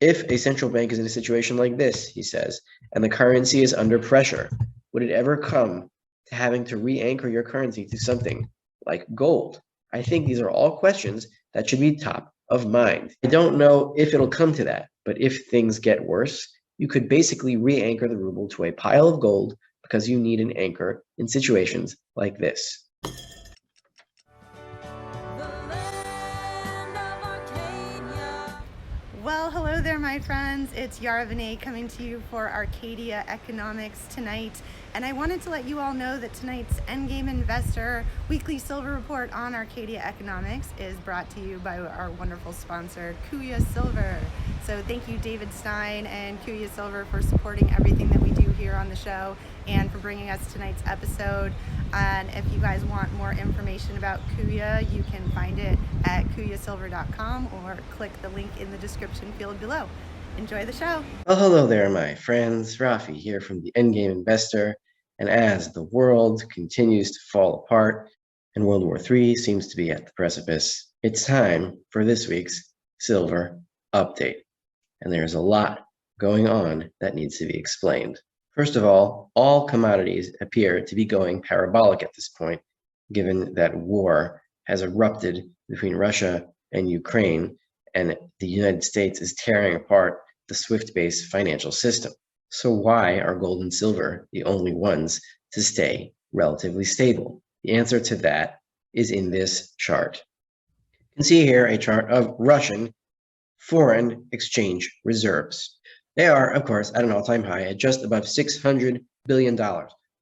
If a central bank is in a situation like this, he says, and the currency is under pressure, would it ever come to having to re-anchor your currency to something like gold? I think these are all questions that should be top of mind. I don't know if it'll come to that, but if things get worse, you could basically re-anchor the ruble to a pile of gold because you need an anchor in situations like this. Well, hello there, my friends. It's WWIII coming to you for Arcadia Economics tonight. And I wanted to let you all know that tonight's Endgame Investor Weekly Silver Report on Arcadia Economics is brought to you by our wonderful sponsor, Kuya Silver. So thank you, David Stein and Kuya Silver, for supporting everything that we do here on the show and for bringing us tonight's episode. And if you guys want more information about Kuya, you can find it at kuyasilver.com or click the link in the description field below. Enjoy the show. Well, hello there, my friends. Rafi here from the Endgame Investor. And as the world continues to fall apart and World War III seems to be at the precipice, it's time for this week's Silver Update. And there's a lot going on that needs to be explained. First of all commodities appear to be going parabolic at this point, given that war has erupted between Russia and Ukraine, and the United States is tearing apart the SWIFT-based financial system. So why are gold and silver the only ones to stay relatively stable? The answer to that is in this chart. You can see here a chart of Russian foreign exchange reserves. They are, of course, at an all-time high at just above $600 billion.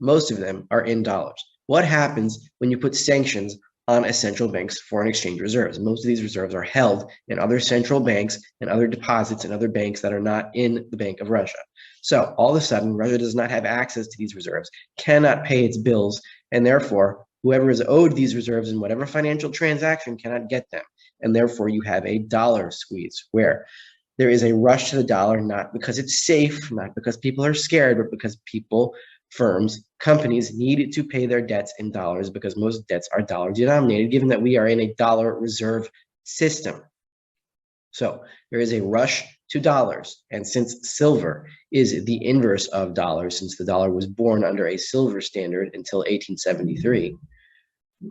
Most of them are in dollars. What happens when you put sanctions on a central bank's foreign exchange reserves? Most of these reserves are held in other central banks and other deposits in other banks that are not in the Bank of Russia. So all of a sudden, Russia does not have access to these reserves, cannot pay its bills, and therefore, whoever is owed these reserves in whatever financial transaction cannot get them. And therefore, you have a dollar squeeze where there is a rush to the dollar, not because it's safe, not because people are scared, but because people, firms, companies need to pay their debts in dollars because most debts are dollar denominated, given that we are in a dollar reserve system. So there is a rush to dollars. And since silver is the inverse of dollars, since the dollar was born under a silver standard until 1873,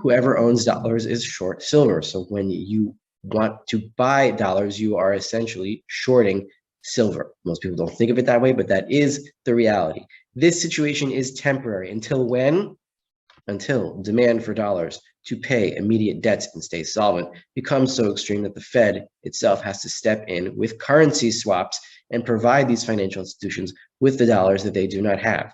whoever owns dollars is short silver. So when you want to buy dollars, you are essentially shorting silver. Most people don't think of it that way, but that is the reality. This situation is temporary. Until when? Until demand for dollars to pay immediate debts and stay solvent becomes so extreme that the Fed itself has to step in with currency swaps and provide these financial institutions with the dollars that they do not have.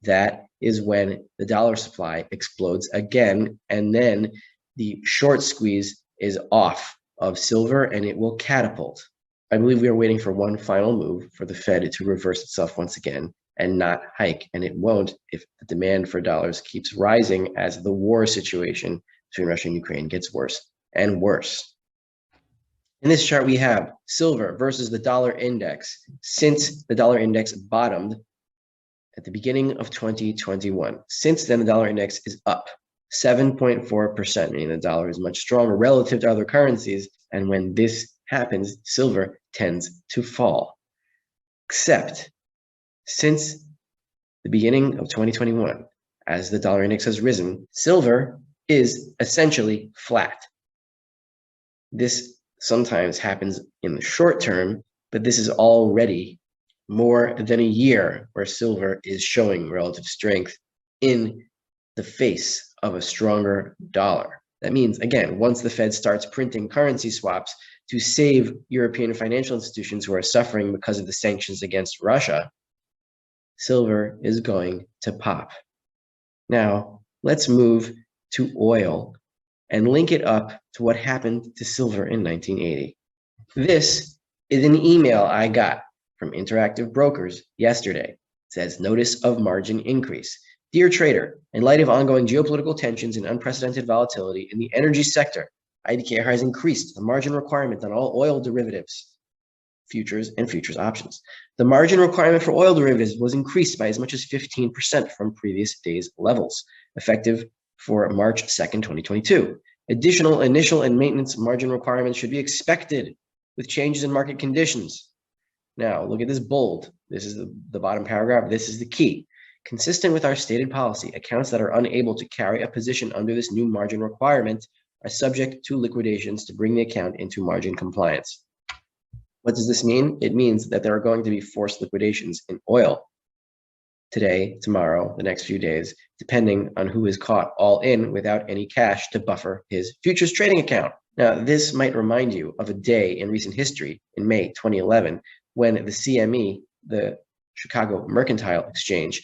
That is when the dollar supply explodes again, and then the short squeeze is off of silver and it will catapult. I believe we are waiting for one final move for the Fed to reverse itself once again and not hike, and it won't if the demand for dollars keeps rising as the war situation between Russia and Ukraine gets worse and worse. In this chart, we have silver versus the dollar index since the dollar index bottomed at the beginning of 2021. Since then, the dollar index is up 7.4%, meaning the dollar is much stronger relative to other currencies. And when this happens, silver tends to fall. Except since the beginning of 2021, as the dollar index has risen, silver is essentially flat. This sometimes happens in the short term, but this is already more than a year where silver is showing relative strength in the face of a stronger dollar. That means, again, once the Fed starts printing currency swaps to save European financial institutions who are suffering because of the sanctions against Russia, silver is going to pop. Now, let's move to oil and link it up to what happened to silver in 1980. This is an email I got from Interactive Brokers yesterday. It says, notice of margin increase. Dear trader, in light of ongoing geopolitical tensions and unprecedented volatility in the energy sector, IDKR has increased the margin requirement on all oil derivatives, futures and futures options. The margin requirement for oil derivatives was increased by as much as 15% from previous days' levels, effective for March 2nd, 2022. Additional initial and maintenance margin requirements should be expected with changes in market conditions. Now, look at this bold. This is the bottom paragraph. This is the key. Consistent with our stated policy, accounts that are unable to carry a position under this new margin requirement are subject to liquidations to bring the account into margin compliance. What does this mean? It means that there are going to be forced liquidations in oil today, tomorrow, the next few days, depending on who is caught all in without any cash to buffer his futures trading account. Now, this might remind you of a day in recent history in May 2011 when the CME, the Chicago Mercantile Exchange,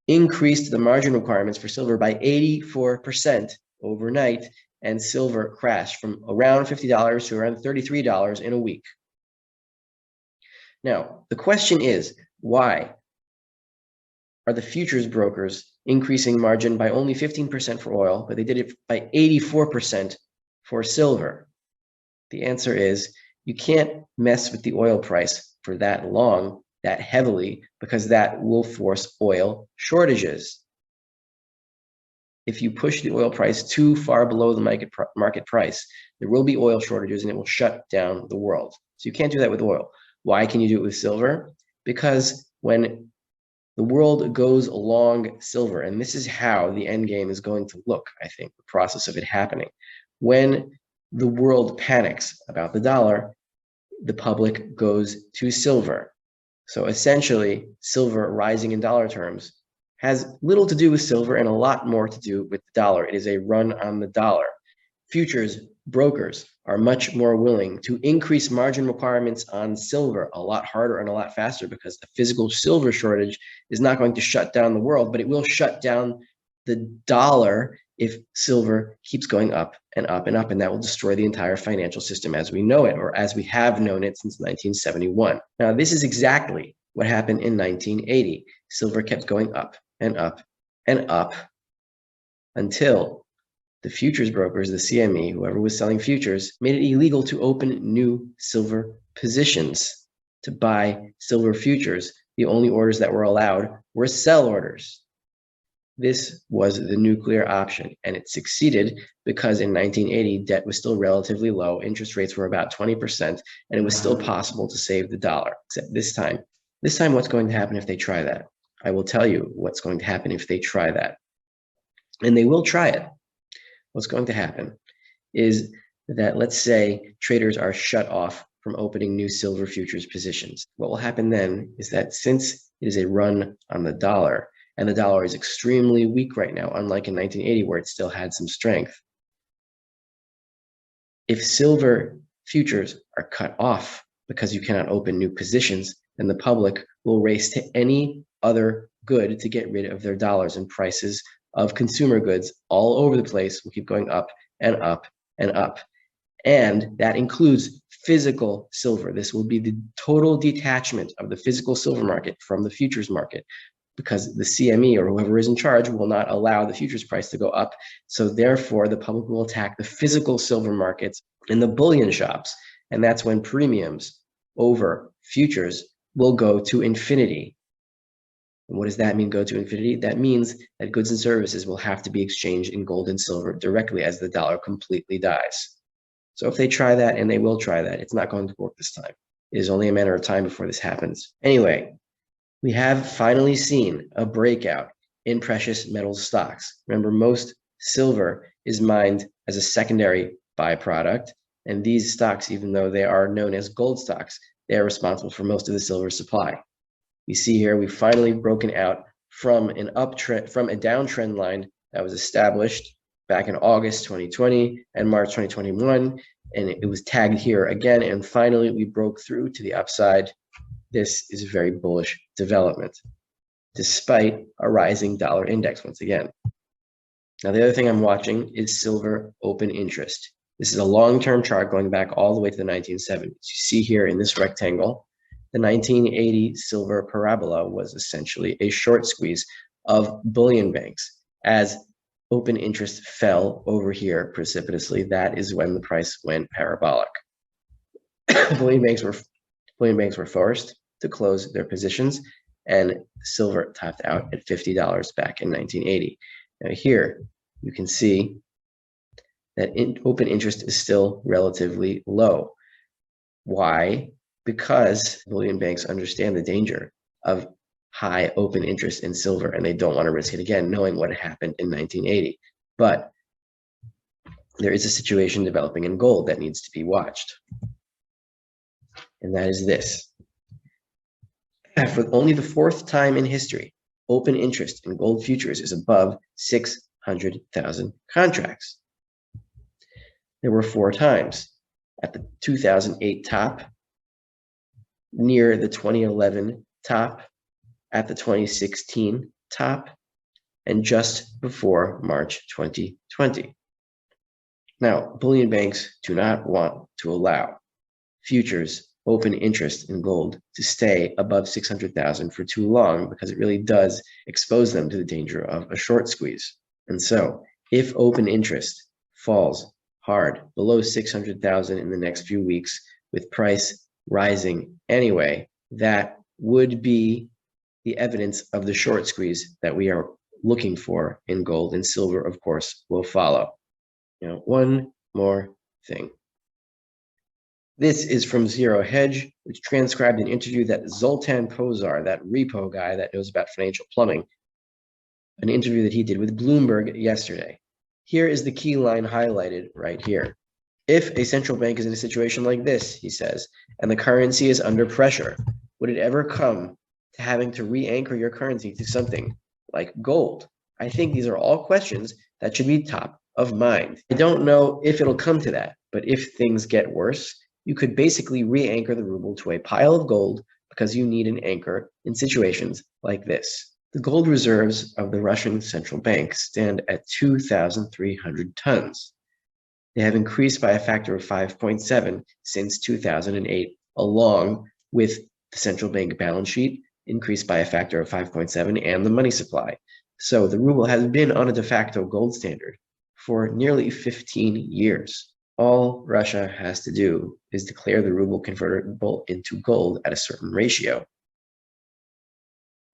increased the margin requirements for silver by 84% overnight, and silver crashed from around $50 to around $33 in a week. Now, the question is, why are the futures brokers increasing margin by only 15% for oil, but they did it by 84% for silver? The answer is you can't mess with the oil price for that long, that heavily, because that will force oil shortages. If you push the oil price too far below the market price, there will be oil shortages and it will shut down the world. So you can't do that with oil. Why can you do it with silver? Because when the world goes along silver, and this is how the end game is going to look, I think, the process of it happening. When the world panics about the dollar, the public goes to silver. So essentially, silver rising in dollar terms has little to do with silver and a lot more to do with the dollar. It is a run on the dollar. Futures brokers are much more willing to increase margin requirements on silver a lot harder and a lot faster, because the physical silver shortage is not going to shut down the world, but it will shut down the dollar if silver keeps going up and up and up, and that will destroy the entire financial system as we know it, or as we have known it since 1971. Now, this is exactly what happened in 1980. Silver kept going up and up and up until the futures brokers, the CME, whoever was selling futures, made it illegal to open new silver positions to buy silver futures. The only orders that were allowed were sell orders. This was the nuclear option, and it succeeded because in 1980, debt was still relatively low, interest rates were about 20%, and it was still possible to save the dollar, except this time. This time, what's going to happen if they try that? I will tell you what's going to happen if they try that. And they will try it. What's going to happen is that, let's say, traders are shut off from opening new silver futures positions. What will happen then is that since it is a run on the dollar, and the dollar is extremely weak right now, unlike in 1980 where it still had some strength, if silver futures are cut off because you cannot open new positions, then the public will race to any other good to get rid of their dollars, and prices of consumer goods all over the place will keep going up and up and up. And that includes physical silver. This will be the total detachment of the physical silver market from the futures market, because the CME or whoever is in charge will not allow the futures price to go up. So therefore, the public will attack the physical silver markets in the bullion shops. And that's when premiums over futures will go to infinity. And what does that mean, go to infinity? That means that goods and services will have to be exchanged in gold and silver directly as the dollar completely dies. So if they try that, and they will try that, it's not going to work this time. It is only a matter of time before this happens. Anyway, we have finally seen a breakout in precious metals stocks. Remember, most silver is mined as a secondary byproduct, and these stocks, even though they are known as gold stocks, they are responsible for most of the silver supply. We see here we've finally broken out from an uptrend, from a downtrend line that was established back in August 2020 and March 2021, and it was tagged here again, and finally we broke through to the upside. This is a very bullish development, despite a rising dollar index once again. Now, the other thing I'm watching is silver open interest. This is a long-term chart going back all the way to the 1970s. You see here in this rectangle, the 1980 silver parabola was essentially a short squeeze of bullion banks. As open interest fell over here precipitously, that is when the price went parabolic. bullion banks were forced to close their positions, and silver topped out at $50 back in 1980. Now here you can see that open interest is still relatively low. Why? because bullion banks understand the danger of high open interest in silver, and they don't want to risk it again, knowing what happened in 1980. But there is a situation developing in gold that needs to be watched. And that is this. For only the fourth time in history, open interest in gold futures is above 600,000 contracts. There were 4 times: at the 2008 top, near the 2011 top, at the 2016 top, and just before March 2020. Now, bullion banks do not want to allow futures open interest in gold to stay above 600,000 for too long, because it really does expose them to the danger of a short squeeze. And so if open interest falls hard below 600,000 in the next few weeks, with price rising anyway, that would be the evidence of the short squeeze that we are looking for in gold, and silver, of course, will follow. Now, one more thing. This is from Zero Hedge, which transcribed an interview that Zoltan Pozar, that repo guy that knows about financial plumbing, an interview that he did with Bloomberg yesterday. Here is the key line highlighted right here. If a central bank is in a situation like this, he says, and the currency is under pressure, would it ever come to having to re-anchor your currency to something like gold? I think these are all questions that should be top of mind. I don't know if it'll come to that, but if things get worse, you could basically re-anchor the ruble to a pile of gold, because you need an anchor in situations like this. The gold reserves of the Russian central bank stand at 2,300 tons. They have increased by a factor of 5.7 since 2008, along with the central bank balance sheet increased by a factor of 5.7 and the money supply. So the ruble has been on a de facto gold standard for nearly 15 years. All Russia has to do is declare the ruble convertible into gold at a certain ratio.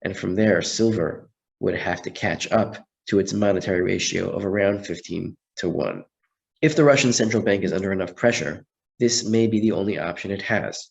And from there, silver would have to catch up to its monetary ratio of around 15-1. If the Russian central bank is under enough pressure, this may be the only option it has.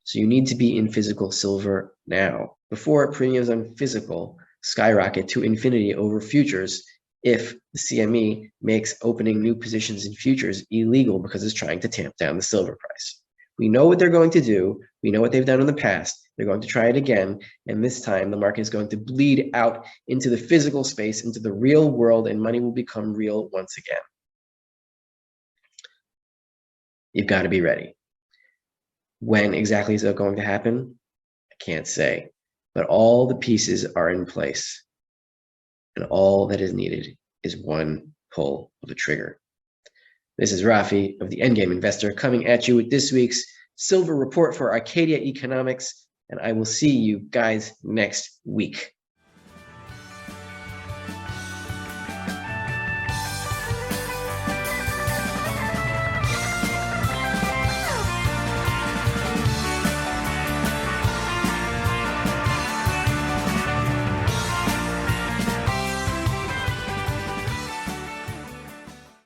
So you need to be in physical silver now, before premiums on physical skyrocket to infinity over futures, if the CME makes opening new positions in futures illegal because it's trying to tamp down the silver price. We know what they're going to do. We know what they've done in the past. They're going to try it again. And this time, the market is going to bleed out into the physical space, into the real world, and money will become real once again. You've got to be ready. When exactly is that going to happen? I can't say. But all the pieces are in place. And all that is needed is one pull of a trigger. This is Rafi of the Endgame Investor coming at you with this week's silver report for Arcadia Economics, and I will see you guys next week.